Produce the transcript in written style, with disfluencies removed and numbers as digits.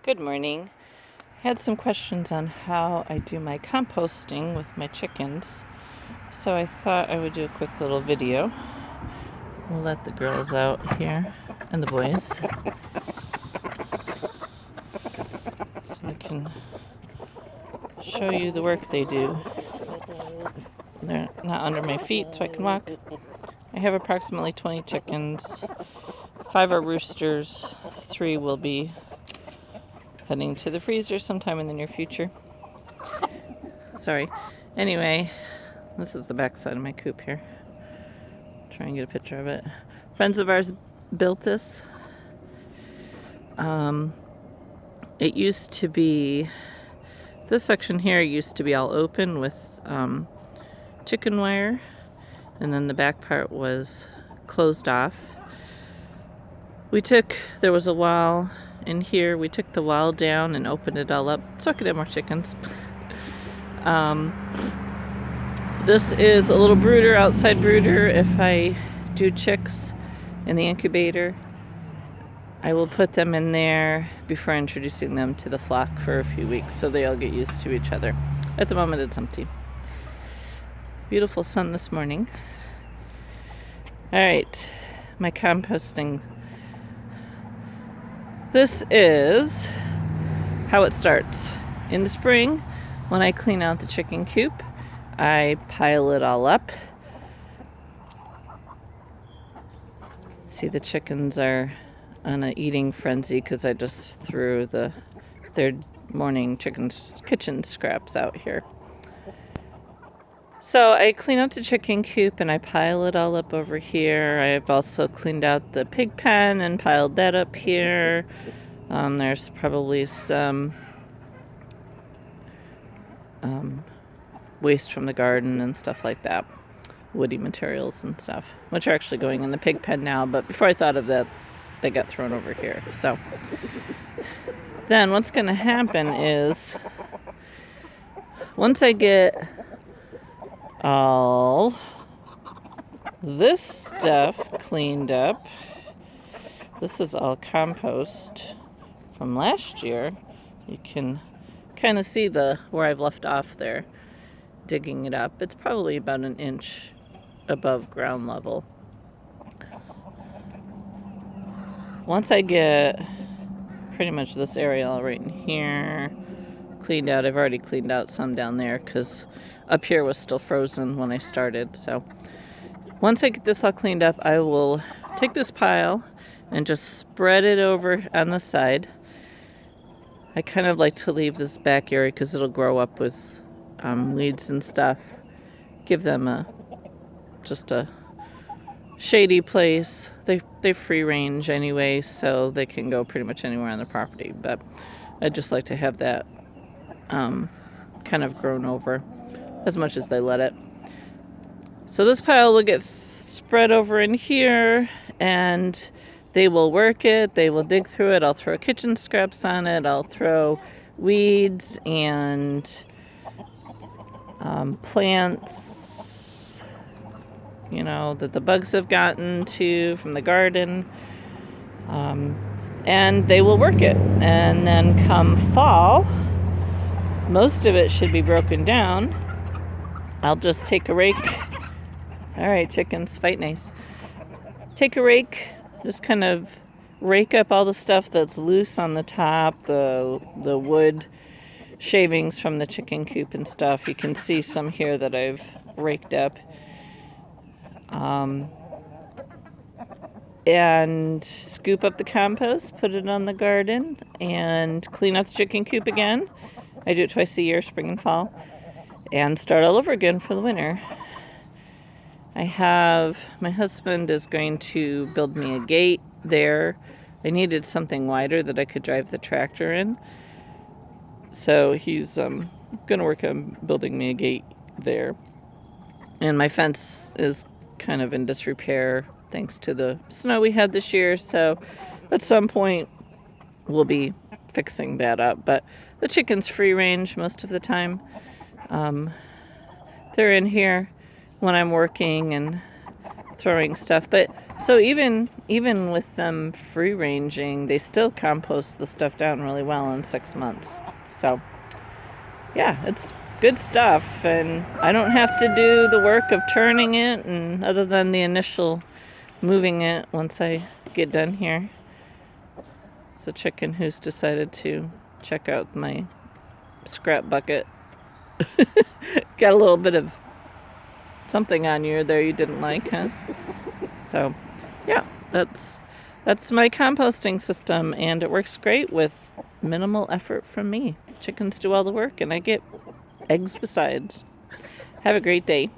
Good morning. I had some questions on how I do my composting with my chickens, so I thought I would do a quick little video. We'll let the girls out here and the boys so I can show you the work they do. They're not under my feet so I can walk. I have approximately 20 chickens. 5 are roosters. 3 will be heading to the freezer sometime in the near future. Sorry. Anyway, this is the back side of my coop here. Try and get a picture of it. Friends of ours built this. It used to be, this section here used to be all open with chicken wire, and then the back part was closed off. There was a wall in here, we took the wall down and opened it all up so I could have more chickens. This is a little brooder, outside brooder. If I do chicks in the incubator, I will put them in there before introducing them to the flock for a few weeks so they all get used to each other. At the moment it's empty. Beautiful sun this morning. Alright, my composting. This is how it starts. In the spring, when I clean out the chicken coop, I pile it all up. See, the chickens are on an eating frenzy because I just threw their morning kitchen scraps out here. So I clean out the chicken coop and I pile it all up over here. I've also cleaned out the pig pen and piled that up here. There's probably some waste from the garden and stuff like that. Woody materials and stuff, which are actually going in the pig pen now, but before I thought of that, they got thrown over here. So then what's going to happen is, once I get all this stuff cleaned up, this is all compost from last year. You can kind of see where I've left off there, digging it up. It's probably about an inch above ground level. Once I get pretty much this area all right in here cleaned out, I've already cleaned out some down there because up here was still frozen when I started. So once I get this all cleaned up, I will take this pile and just spread it over on the side. I kind of like to leave this back area because it'll grow up with weeds and stuff. Give them just a shady place. They free range anyway, so they can go pretty much anywhere on the property. But I just like to have that kind of grown over as much as they let it. So this pile will get spread over in here, and they will work it. They will dig through it. I'll throw kitchen scraps on it. I'll throw weeds and plants, that the bugs have gotten to from the garden. And they will work it. And then come fall, most of it should be broken down. I'll just take a rake. All right, chickens, fight nice. Take a rake, just kind of rake up all the stuff that's loose on the top, the wood shavings from the chicken coop and stuff. You can see some here that I've raked up. And scoop up the compost, put it on the garden, and clean out the chicken coop again. I do it twice a year, spring and fall, and start all over again for the winter. My husband is going to build me a gate there. I needed something wider that I could drive the tractor in. So he's going to work on building me a gate there. And my fence is kind of in disrepair thanks to the snow we had this year. So at some point we'll be fixing that up. But the chicken's free range most of the time. They're in here when I'm working and throwing stuff. But so even with them free ranging, they still compost the stuff down really well in 6 months. So yeah, it's good stuff, and I don't have to do the work of turning it, and other than the initial moving it once I get done here. It's a chicken who's decided to check out my scrap bucket. Got a little bit of something on you there you didn't like, huh? So yeah, that's my composting system, and it works great with minimal effort from me. Chickens do all the work and I get eggs besides. Have a great day.